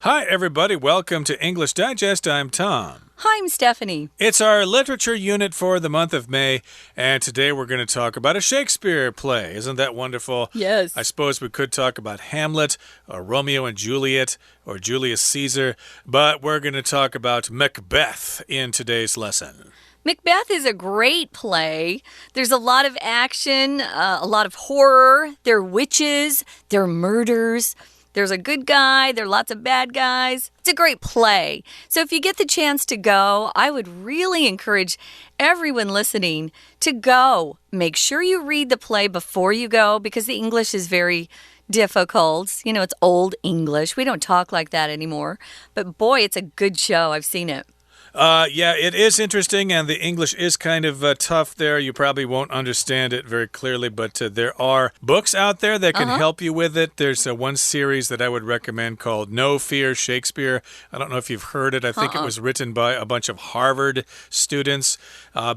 Hi, everybody. Welcome to English Digest. I'm Tom. Hi, I'm Stephanie. It's our literature unit for the month of May, and today we're going to talk about a Shakespeare play. Isn't that wonderful? Yes. I suppose we could talk about Hamlet, or Romeo and Juliet, or Julius Caesar, but we're going to talk about Macbeth in today's lesson. Macbeth is a great play. There's a lot of action, a lot of horror. There are witches, there are murders. There's a good guy, there are lots of bad guys. It's a great play. So if you get the chance to go, I would really encourage everyone listening to go. Make sure you read the play before you go because the English is very difficult. You know, it's old English. We don't talk like that anymore. But boy, it's a good show. I've seen it. Yeah, it is interesting, and the English is kind of tough there. You probably won't understand it very clearly, but there are books out there that can help you with it. There's one series that I would recommend called No Fear Shakespeare. I don't know if you've heard it. I think it was written by a bunch of Harvard students.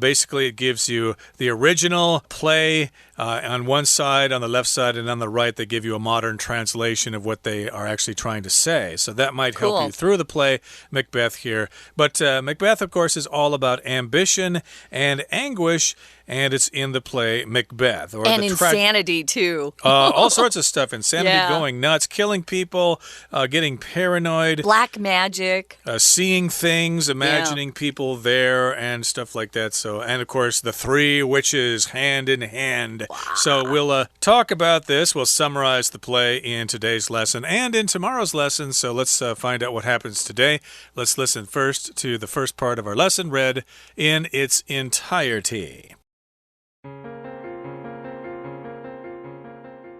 Basically, it gives you the original play on one side, on the left side, and on the right, they give you a modern translation of what they are actually trying to say. So that might help you through the play, Macbeth here. But Macbeth, of course, is all about ambition and anguish, and it's in the play Macbeth. And insanity, too. All sorts of stuff. Insanity, going nuts, killing people, getting paranoid. Black magic. Seeing things, imagining people there, and stuff like that. So, and of course, the three witches hand in hand. Wow. So we'll talk about this. We'll summarize the play in today's lesson and in tomorrow's lesson. So let's find out what happens today. Let's listen first to the first part of our lesson read in its entirety.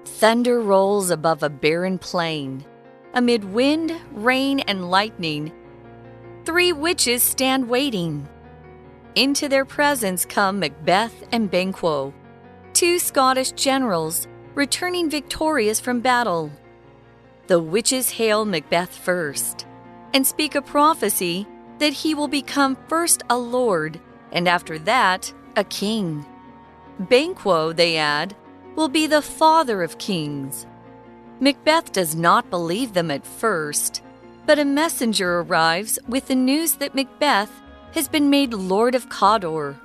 Thunder rolls above a barren plain. Amid wind, rain, and lightning, three witches stand waiting. Into their presence come Macbeth and Banquo, two Scottish generals returning victorious from battle. The witches hail Macbeth first and speak a prophecy that he will become first a lord and after that a king. Banquo, they add, will be the father of kings. Macbeth does not believe them at first, but a messenger arrives with the news that Macbeth has been made Lord of Cawdor.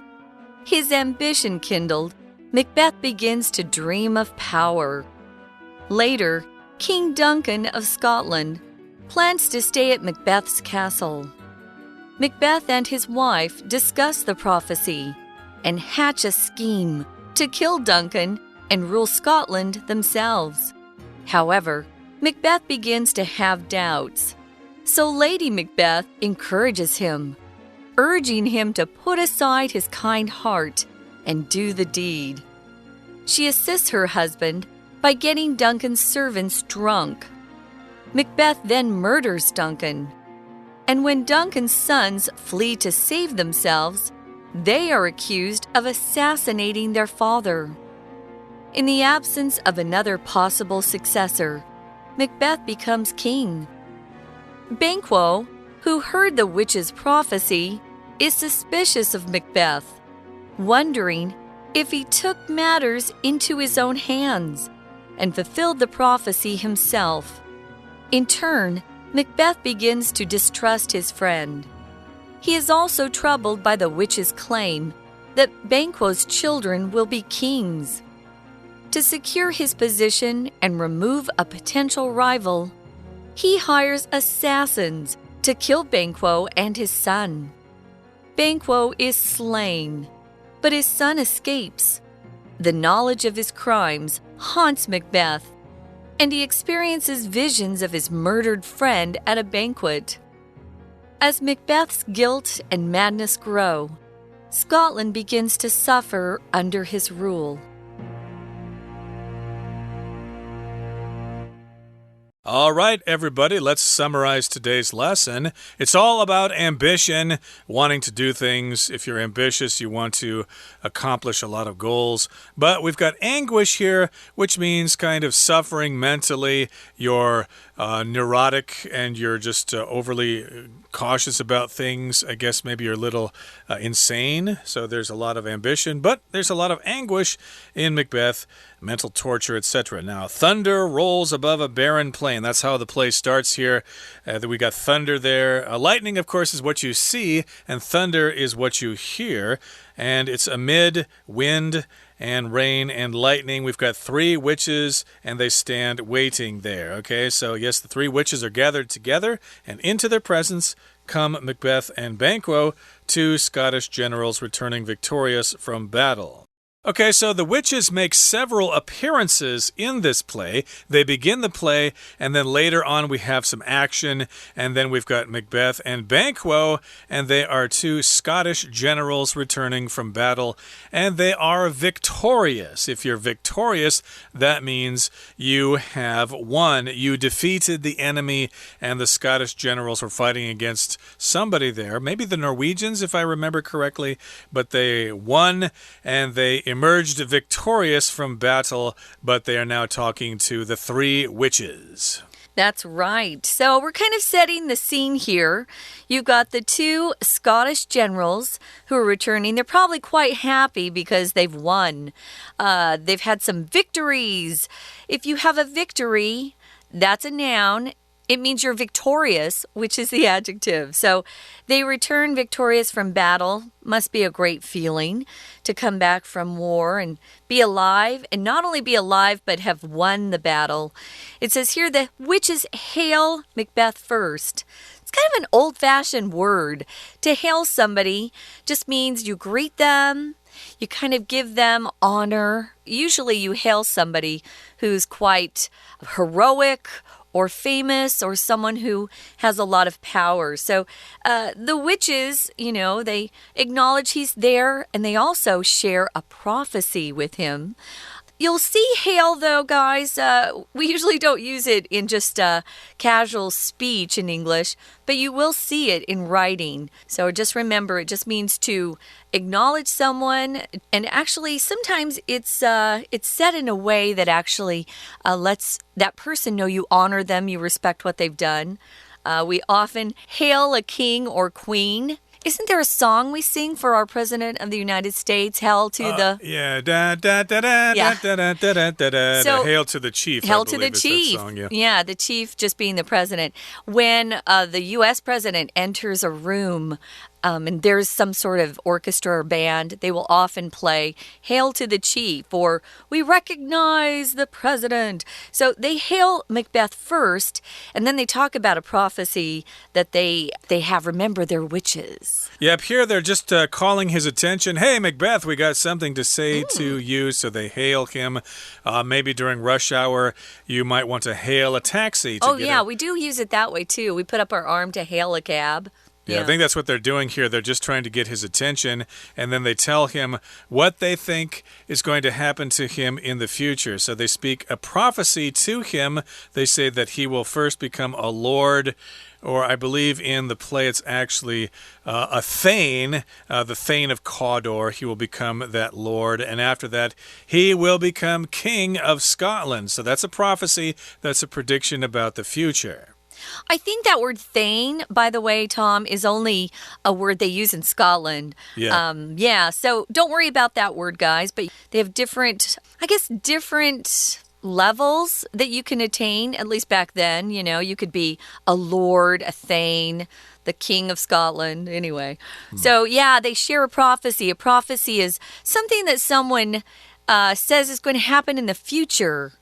His ambition kindled, Macbeth begins to dream of power. Later, King Duncan of Scotland plans to stay at Macbeth's castle. Macbeth and his wife discuss the prophecy and hatch a scheme to kill Duncan and rule Scotland themselves. However, Macbeth begins to have doubts. So Lady Macbeth encourages him, urging him to put aside his kind heart and do the deed. She assists her husband by getting Duncan's servants drunk. Macbeth then murders Duncan. And when Duncan's sons flee to save themselves, they are accused of assassinating their father. In the absence of another possible successor, Macbeth becomes king. Banquo, who heard the witch's prophecy, is suspicious of Macbeth, wondering if he took matters into his own hands and fulfilled the prophecy himself. In turn, Macbeth begins to distrust his friend. He is also troubled by the witch's claim that Banquo's children will be kings. To secure his position and remove a potential rival, he hires assassins to kill Banquo and his son. Banquo is slain, but his son escapes. The knowledge of his crimes haunts Macbeth, and he experiences visions of his murdered friend at a banquet. As Macbeth's guilt and madness grow, Scotland begins to suffer under his rule. All right, everybody, let's summarize today's lesson. It's all about ambition, wanting to do things. If you're ambitious, you want to accomplish a lot of goals. But we've got anguish here, which means kind of suffering mentally. You're neurotic and you're just overly cautious about things. I guess maybe you're a little insane. So there's a lot of ambition, but there's a lot of anguish in Macbeth, mental torture, etc. Now, thunder rolls above a barren plain. airplane. That's how the play starts here. We got thunder there. Lightning, of course, is what you see, and thunder is what you hear. And it's amid wind and rain and lightning. We've got 3 witches, and they stand waiting there. Okay, so yes, the 3 witches are gathered together, and into their presence come Macbeth and Banquo, 2 Scottish generals returning victorious from battle. Okay, so the witches make several appearances in this play. They begin the play, and then later on we have some action, and then we've got Macbeth and Banquo, and they are 2 Scottish generals returning from battle, and they are victorious. If you're victorious, that means you have won. You defeated the enemy, and the Scottish generals were fighting against somebody there, maybe the Norwegians, if I remember correctly, but they won, and they emerged victorious from battle, but they are now talking to the 3 witches. That's right. So we're kind of setting the scene here. You've got the 2 Scottish generals who are returning. They're probably quite happy because they've won. They've had some victories. If you have a victory, that's a noun. It means you're victorious, which is the adjective. So they return victorious from battle. Must be a great feeling to come back from war and be alive. And not only be alive, but have won the battle. It says here the witches hail Macbeth first. It's kind of an old-fashioned word. To hail somebody just means you greet them. You kind of give them honor. Usually you hail somebody who's quite heroic or famous, or someone who has a lot of power. So the witches, they acknowledge he's there, and they also share a prophecy with him. You'll see hail, though, guys. We usually don't use it in just casual speech in English, but you will see it in writing. So just remember, it just means to acknowledge someone, and actually sometimes it's said in a way that actually lets that person know you honor them, you respect what they've done. We often hail a king or queen. Isn't there a song we sing for our President of the United States? Hail to the... Yeah, da-da-da-da-da-da-da-da-da. So, Hail to the chief, Hail I to believe the chief. That song, yeah, the chief just being the president. When the U.S. president enters a room and there's some sort of orchestra or band, they will often play Hail to the Chief or We Recognize the President. So they hail Macbeth first, and then they talk about a prophecy that they have. Remember, they're witches. Yep, here they're just calling his attention. Hey, Macbeth, we got something to say to you. So they hail him. Maybe during rush hour, you might want to hail a taxi. We do use it that way, too. We put up our arm to hail a cab. Yeah, I think that's what they're doing here. They're just trying to get his attention, and then they tell him what they think is going to happen to him in the future. So they speak a prophecy to him. They say that he will first become a lord, or I believe in the play it's actually a Thane, the Thane of Cawdor. He will become that lord, and after that, he will become king of Scotland. So that's a prophecy. That's a prediction about the future. I think that word Thane, by the way, Tom, is only a word they use in Scotland. Yeah. So don't worry about that word, guys. But they have different levels that you can attain, at least back then. You could be a lord, a Thane, the king of Scotland. Anyway. So, yeah, they share a prophecy. A prophecy is something that someone says is going to happen in the future.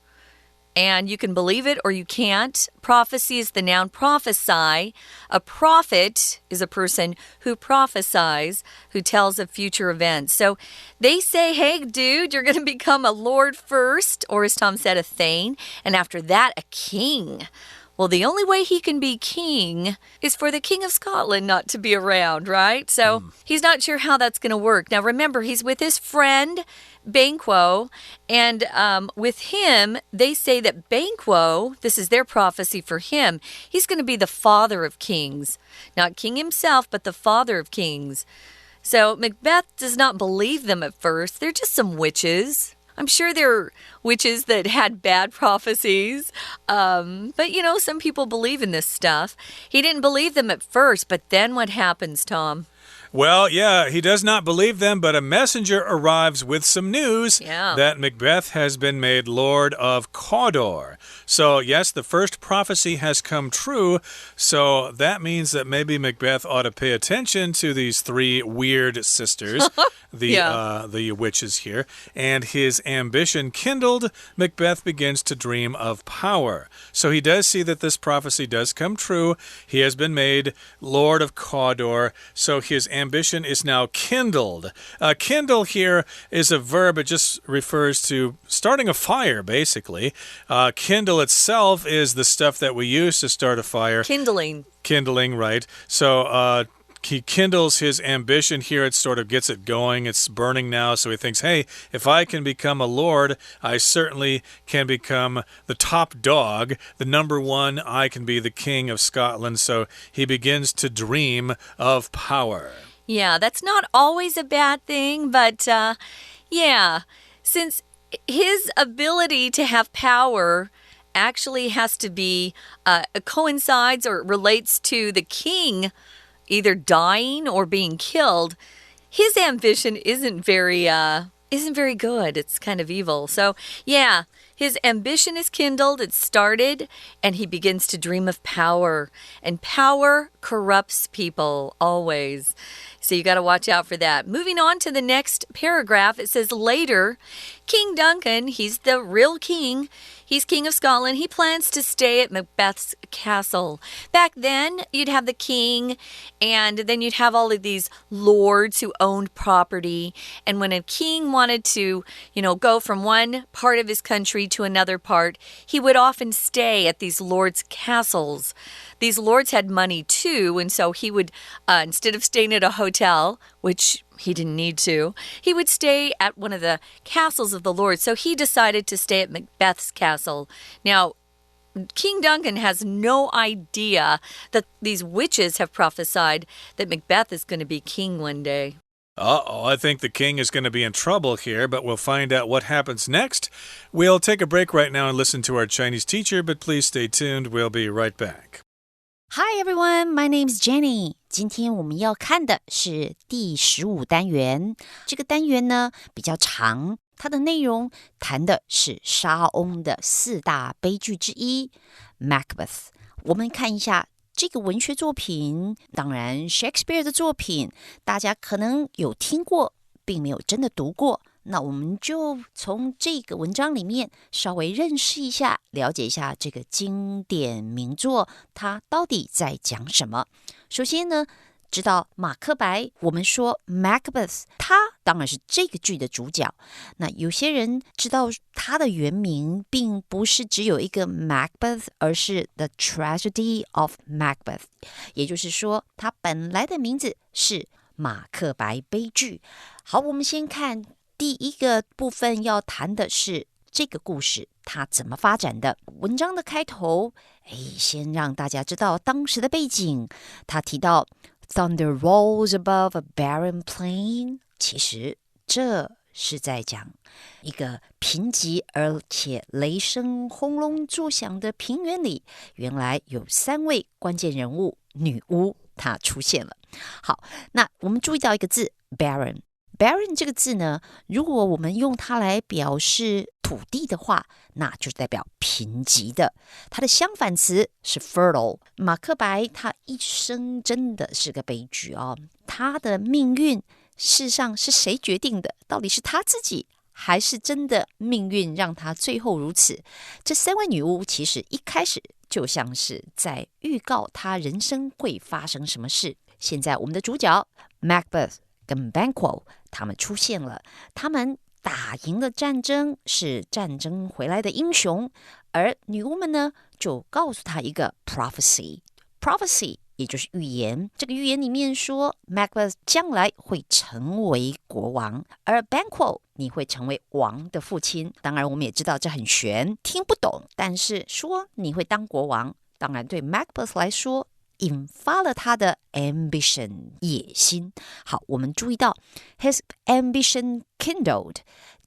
And you can believe it or you can't. Prophecy is the noun prophesy. A prophet is a person who prophesies, who tells of future events. So they say, hey, dude, you're going to become a lord first, or as Tom said, a Thane, and after that, a king. Well, the only way he can be king is for the King of Scotland not to be around, right? So he's not sure how that's going to work. Now, remember, he's with his friend Banquo, and with him, they say that Banquo, this is their prophecy for him, he's going to be the father of kings. Not king himself, but the father of kings. So Macbeth does not believe them at first. They're just some witches. I'm sure there are witches that had bad prophecies, but some people believe in this stuff. He didn't believe them at first, but then what happens, Tom? Well, yeah, he does not believe them, but a messenger arrives with some news that Macbeth has been made Lord of Cawdor. So, yes, the first prophecy has come true, so that means that maybe Macbeth ought to pay attention to these three weird sisters, the witches here, and his ambition kindled, Macbeth begins to dream of power. So he does see that this prophecy does come true. He has been made Lord of Cawdor, so his ambition is now kindled. Kindle here is a verb. It just refers to starting a fire, basically. Kindle itself is the stuff that we use to start a fire. Kindling, right. So, he kindles his ambition here. It sort of gets it going. It's burning now. So he thinks, hey, if I can become a lord, I certainly can become the top dog. The number one, I can be the king of Scotland. So he begins to dream of power. Yeah, that's not always a bad thing. But since his ability to have power actually has to be coincides or relates to the king either dying or being killed, his ambition isn't very good. It's kind of evil. So, yeah, his ambition is kindled, it's started, and he begins to dream of power. And power corrupts people, always. So you got to watch out for that. Moving on to the next paragraph, it says, later, King Duncan, he's the real king. He's king of Scotland. He plans to stay at Macbeth's castle. Back then, you'd have the king, and then you'd have all of these lords who owned property. And when a king wanted to, go from one part of his country to another part, he would often stay at these lords' castles. These lords had money too, and so he would, instead of staying at a hotel, which he didn't need to, he would stay at one of the castles of the lords. So he decided to stay at Macbeth's castle. Now, King Duncan has no idea that these witches have prophesied that Macbeth is going to be king one day. Uh-oh, I think the king is going to be in trouble here, but we'll find out what happens next. We'll take a break right now and listen to our Chinese teacher, but please stay tuned. We'll be right back. Hi everyone, my name is Jenny. 今天我们要看的是第15单元。这个单元呢比较长，它的内容谈的是莎翁的4大悲剧之一 Macbeth。我们看一下这个文学作品，当然 Shakespeare 的作品，大家可能有听过，并没有真的读过。那我们就从这个文章里面稍微认识一下，了解一下这个经典名作它到底在讲什么。首先呢，知道马克白，我们说 Macbeth， 他当然是这个剧的主角。那有些人知道他的原名并不是只有一个 Macbeth， 而是 The Tragedy of Macbeth， 也就是说他本来的名字是马克白悲剧。好，我们先看第一个部分要谈的是这个故事它怎么发展的。文章的开头，先让大家知道当时的背景。他提到 Thunder rolls above a barren plain， 其实这是在讲一个贫瘠而且雷声轰隆作响的平原里，原来有3位关键人物女巫她出现了。好，那我们注意到一个字 barren。Barren 这个字呢，如果我们用它来表示土地的话，那就代表贫瘠的。它的相反词是 fertile。马克白他一生真的是个悲剧哦，他的命运事实上是谁决定的？到底是他自己，还是真的命运让他最后如此？这3位女巫其实一开始就像是在预告他人生会发生什么事。现在我们的主角 Macbeth 跟 Banquo 他们出现了，他们打赢了战争，是战争回来的英雄。而女巫们呢，就告诉他一个 prophecy 也就是预言。这个预言里面说 Macbeth 将来会成为国王，而 Banquo 你会成为王的父亲。当然我们也知道这很玄，听不懂，但是说你会当国王，当然对 Macbeth 来说引发了他的 ambition 野心。好，我们注意到 his ambition kindled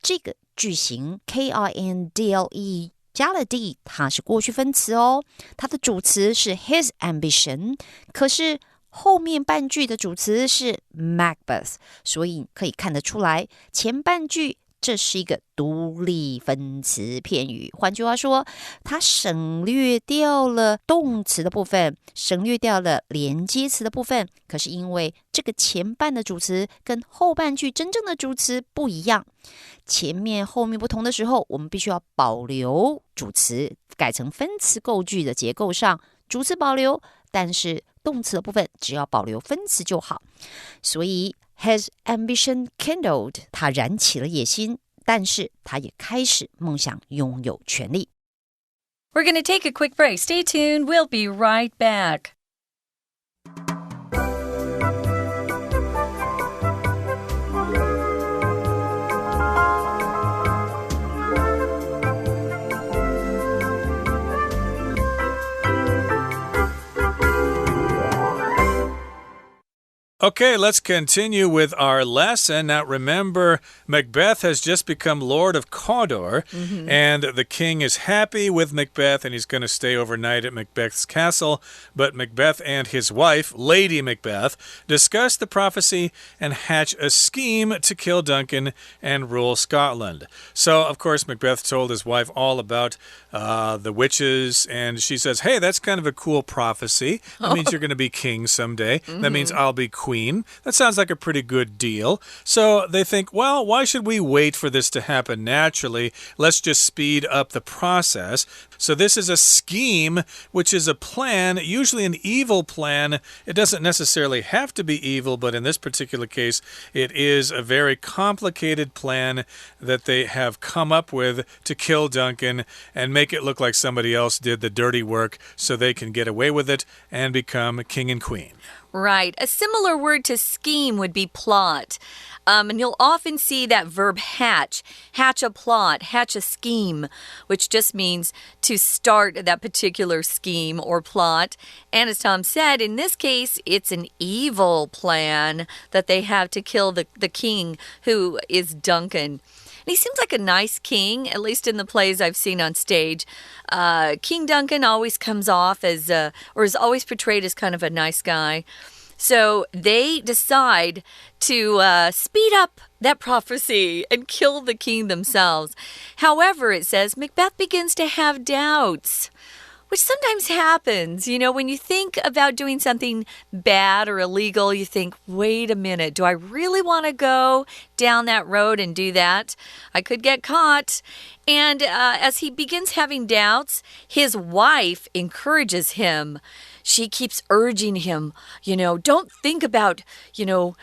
这个句型 kindle 加了 d， 它是过去分词哦，它的主词是 his ambition， 可是后面半句的主词是 Macbeth， 所以可以看得出来，前半句这是一个独立分词片语，换句话说，它省略掉了动词的部分，省略掉了连接词的部分。可是因为这个前半的主词跟后半句真正的主词不一样，前面后面不同的时候，我们必须要保留主词，改成分词构句的结构上，主词保留，但是动词的部分只要保留分词就好。所以 His ambition kindled， 他燃起了野心，但是他也开始梦想拥有权利。 We're going to take a quick break. Stay tuned. We'll be right back. Okay, let's continue with our lesson. Now, remember, Macbeth has just become Lord of Cawdor, and the king is happy with Macbeth, and he's going to stay overnight at Macbeth's castle. But Macbeth and his wife, Lady Macbeth, discuss the prophecy and hatch a scheme to kill Duncan and rule Scotland. So, of course, Macbeth told his wife all about the witches, and she says, hey, that's kind of a cool prophecy. That means you're going to be king someday. That means I'll be queen. That sounds like a pretty good deal. So they think, well, why should we wait for this to happen naturally? Let's just speed up the process. So this is a scheme, which is a plan, usually an evil plan. It doesn't necessarily have to be evil, but in this particular case, it is a very complicated plan that they have come up with to kill Duncan and make it look like somebody else did the dirty work so they can get away with it and become king and queen. Right. A similar word to scheme would be plot. And you'll often see that verb hatch. Hatch a plot, hatch a scheme, which just means to start that particular scheme or plot. And as Tom said, in this case, it's an evil plan that they have to kill the king, who is Duncan. And he seems like a nice king, at least in the plays I've seen on stage. King Duncan always comes off as, or is always portrayed as kind of a nice guy. So they decide to speed up that prophecy and kill the king themselves. However, it says Macbeth begins to have doubts, which sometimes happens. You know, when you think about doing something bad or illegal, you think, wait a minute, do I really want to go down that road and do that? I could get caught. And as he begins having doubts, his wife encourages him. She keeps urging him, you know, don't think about, you know,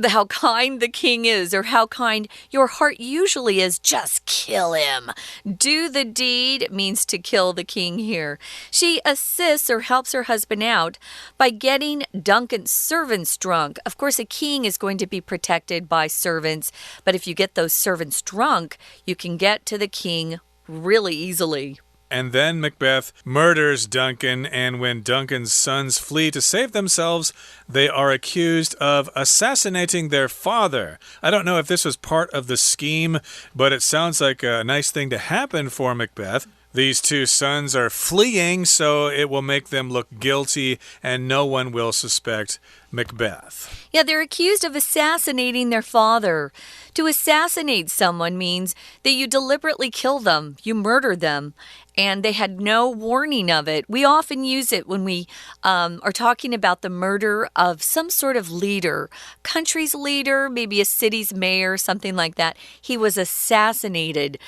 how kind the king is or how kind your heart usually is. Just kill him. Do the deed means to kill the king here. She assists or helps her husband out by getting Duncan's servants drunk. Of course, a king is going to be protected by servants, but if you get those servants drunk, you can get to the king really easily. And then Macbeth murders Duncan, and when Duncan's sons flee to save themselves, they are accused of assassinating their father. I don't know if this was part of the scheme, but it sounds like a nice thing to happen for Macbeth. These two sons are fleeing, so it will make them look guilty, and no one will suspect Macbeth. Yeah, they're accused of assassinating their father. To assassinate someone means that you deliberately kill them, you murder them, and they had no warning of it. We often use it when we are talking about the murder of some sort of leader, country's leader, maybe a city's mayor, something like that. He was assassinated.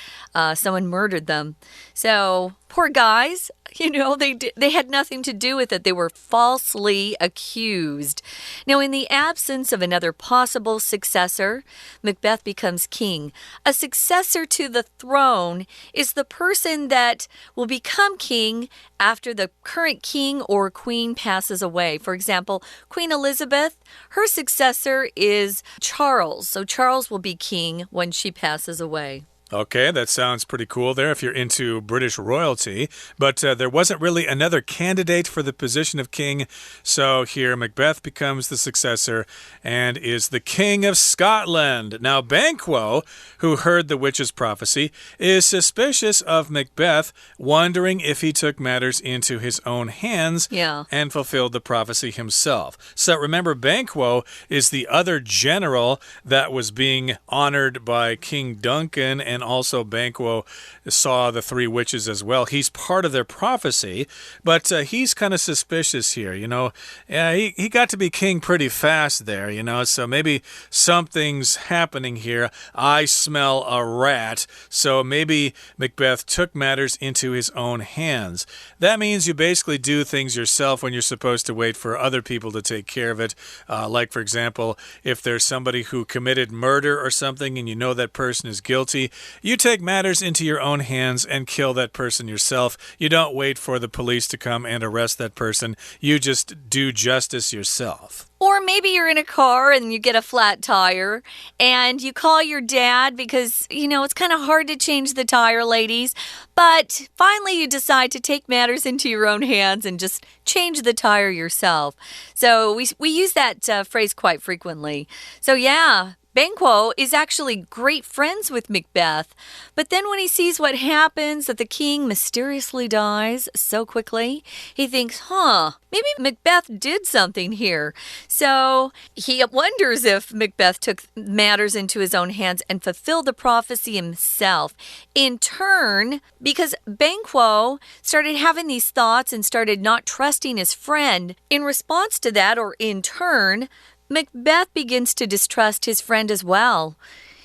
Someone murdered them. So, poor guys. You know, they had nothing to do with it. They were falsely accused. Now, in the absence of another possible successor, Macbeth becomes king. A successor to the throne is the person that will become king after the current king or queen passes away. For example, Queen Elizabeth, her successor is Charles. So Charles will be king when she passes away. Okay, that sounds pretty cool there if you're into British royalty. But there wasn't really another candidate for the position of king. So here Macbeth becomes the successor and is the king of Scotland. Now Banquo, who heard the witch's prophecy, is suspicious of Macbeth, wondering if he took matters into his own hands and fulfilled the prophecy himself. So remember, Banquo is the other general that was being honored by King Duncan, and also Banquo saw the three witches as well. He's part of their prophecy, but he's kind of suspicious here, you know. He got to be king pretty fast there, you know, so maybe something's happening here. I smell a rat, so maybe Macbeth took matters into his own hands. That means you basically do things yourself when you're supposed to wait for other people to take care of it. Like, for example, if there's somebody who committed murder or something and you know that person is guilty, you take matters into your own hands and kill that person yourself. You don't wait for the police to come and arrest that person. You just do justice yourself. Or maybe you're in a car and you get a flat tire and you call your dad because, you know, it's kind of hard to change the tire, ladies. But finally you decide to take matters into your own hands and just change the tire yourself. So we use that phrase quite frequently. So yeah. Banquo is actually great friends with Macbeth, but then when he sees what happens, that the king mysteriously dies so quickly, he thinks, maybe Macbeth did something here. So he wonders if Macbeth took matters into his own hands and fulfilled the prophecy himself. In turn, because Banquo started having these thoughts and started not trusting his friend, in response to that, or in turn, Macbeth begins to distrust his friend as well.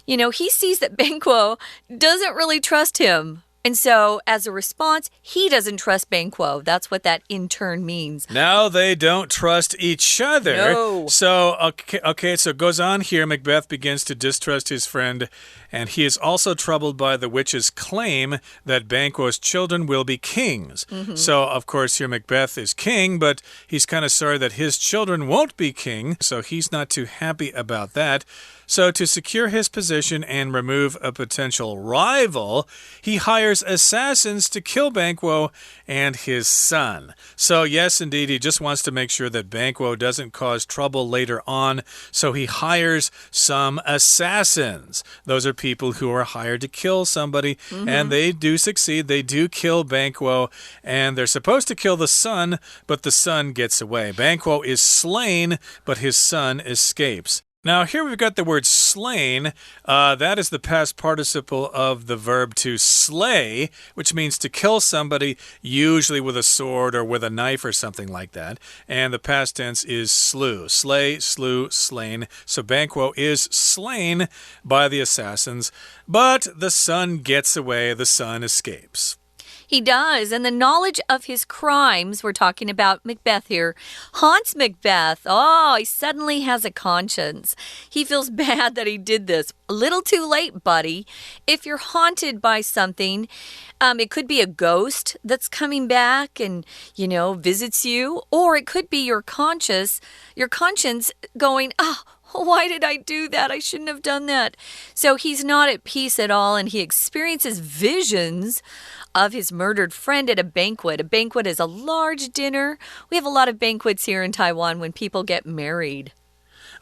You know, he sees that Banquo doesn't really trust him. And so, as a response, he doesn't trust Banquo. That's what that in turn means. Now they don't trust each other. No. So, okay, so it goes on here. Macbeth begins to distrust his friend, and he is also troubled by the witch's claim that Banquo's children will be kings. So, of course, here Macbeth is king, but he's kind of sorry that his children won't be king, so he's not too happy about that. So to secure his position and remove a potential rival, he hires assassins to kill Banquo and his son. So yes, indeed, he just wants to make sure that Banquo doesn't cause trouble later on. So he hires some assassins. Those are people who are hired to kill somebody, and they do succeed. They do kill Banquo, and they're supposed to kill the son, but the son gets away. Banquo is slain, but his son escapes. Now, here we've got the word slain. That is the past participle of the verb to slay, which means to kill somebody, usually with a sword or with a knife or something like that. And the past tense is slew. Slay, slew, slain. So Banquo is slain by the assassins, but the son gets away, the son escapes. He does, and the knowledge of his crimes, we're talking about Macbeth here, haunts Macbeth. Oh, he suddenly has a conscience. He feels bad that he did this. A little too late, buddy. If you're haunted by something, it could be a ghost that's coming back and, you know, visits you, or it could be your conscience going, why did I do that? I shouldn't have done that. So he's not at peace at all, and he experiences visions of his murdered friend at a banquet. A banquet is a large dinner. We have a lot of banquets here in Taiwan when people get married.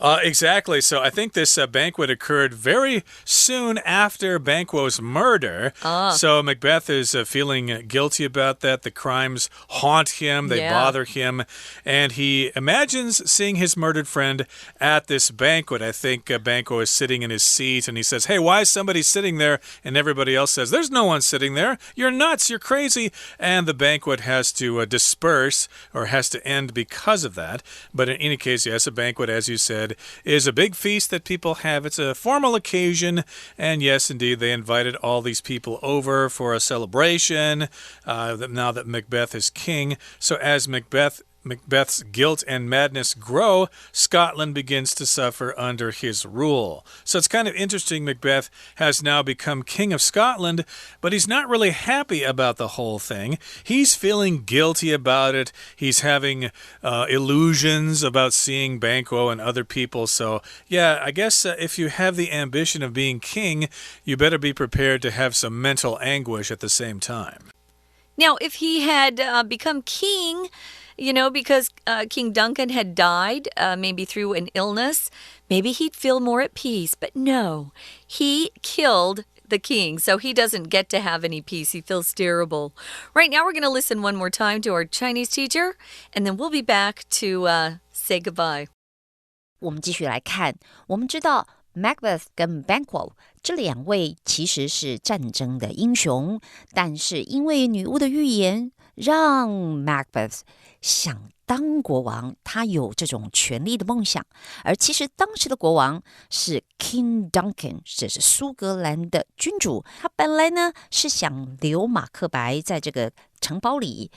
Exactly. So I think this banquet occurred very soon after Banquo's murder. So Macbeth is feeling guilty about that. The crimes haunt him. They bother him. And he imagines seeing his murdered friend at this banquet. I think Banquo is sitting in his seat and he says, hey, why is somebody sitting there? And everybody else says, there's no one sitting there. You're nuts. You're crazy. And the banquet has to disperse or has to end because of that. But in any case, yes, a banquet, as you said, is a big feast that people have. It's a formal occasion, and yes, indeed, they invited all these people over for a celebration now that Macbeth is king. So as Macbeth Macbeth's guilt and madness grow, Scotland begins to suffer under his rule. So it's kind of interesting. Macbeth has now become king of Scotland, but he's not really happy about the whole thing. He's feeling guilty about it. He's having illusions about seeing Banquo and other people. So, yeah, I guess if you have the ambition of being king, you better be prepared to have some mental anguish at the same time. Now, if he had become king, because King Duncan had died, maybe through an illness, maybe he'd feel more at peace. But no, he killed the king, so he doesn't get to have any peace. He feels terrible. Right now, we're going to listen one more time to our Chinese teacher, and then we'll be back to say goodbye. 我们继续来看，我们知道 Macbeth 跟 Banquo 这两位其实是战争的英雄，但是因为女巫的预言，让 Macbeth 想当国王，他有这种权力的梦想。而其实当时的国王是 King Duncan， 这是苏格兰的君主。他本来呢是想留马克白在这个城堡里，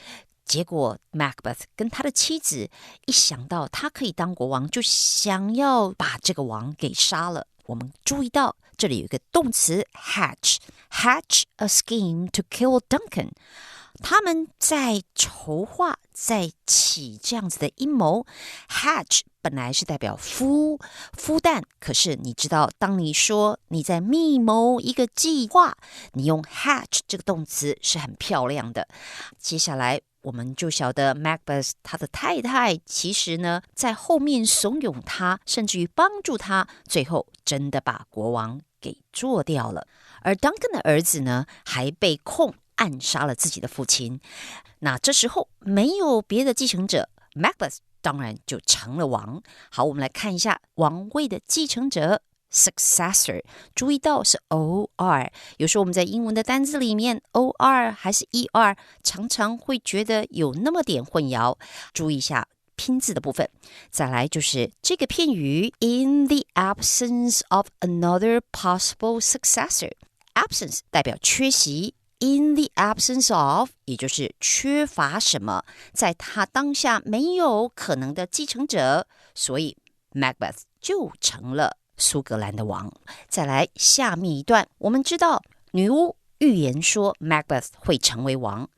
结果 Macbeth 跟他的妻子一想到他可以当国王，就想要把这个王给杀了。我们注意到这里有一个动词 hatch a scheme to kill Duncan。他们在筹划，在起这样子的阴谋。hatch 本来是代表孵蛋，可是你知道，当你说你在密谋一个计划，你用 hatch 这个动词是很漂亮的。接下来我们就晓得 Macbeth 他的太太其实呢在后面怂恿他，甚至于帮助他，最后真的把国王给做掉了。而 Duncan 的儿子呢还被控暗杀了自己的父亲。那这时候没有别的继承者， Macbeth 当然就成了王。好，我们来看一下王位的继承者successor， 注意到是 OR， 有时候我们在英文的单字里面 OR 还是 ER 常常会觉得有那么点混淆，注意一下拼字的部分。再来就是这个片语 in the absence of another possible successor， absence 代表缺席， in the absence of 也就是缺乏什么，在他当下没有可能的继承者，所以 Macbeth 就成了苏格兰的王。再来下面一段，我们知道女巫预言说 Macbeth 会成为王。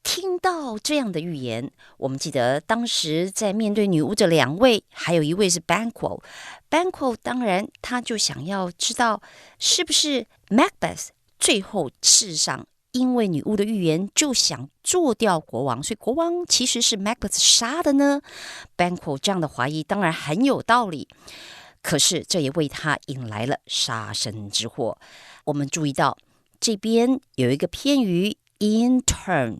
听到这样的预言，我们记得当时在面对女巫这两位，还有一位是 Banquo 当然他就想要知道是不是 Macbeth 最后事实上因为女巫的预言就想做掉国王，所以国王其实是 Macbeth 杀的呢。 Banquo 这样的怀疑当然很有道理，可是这也为他引来了杀身之祸。我们注意到这边有一个片语 in turn，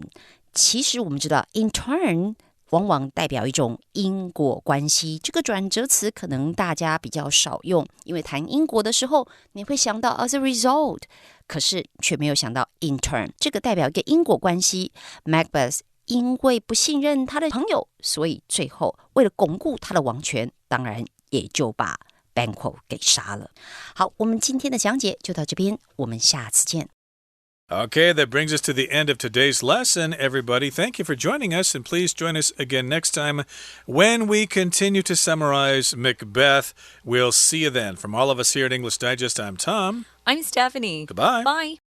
其实我们知道 in turn 往往代表一种因果关系，这个转折词可能大家比较少用，因为谈因果的时候你会想到 as a result， 可是却没有想到 in turn， 这个代表一个因果关系。 Macbeth 因为不信任他的朋友，所以最后为了巩固他的王权，当然也就把 Banquo 给杀了。好，我们今天的讲解就到这边，我们下次见。Okay, that brings us to the end of today's lesson, everybody. Thank you for joining us, and please join us again next time when we continue to summarize Macbeth. We'll see you then. From all of us here at English Digest, I'm Tom. I'm Stephanie. Goodbye. Bye.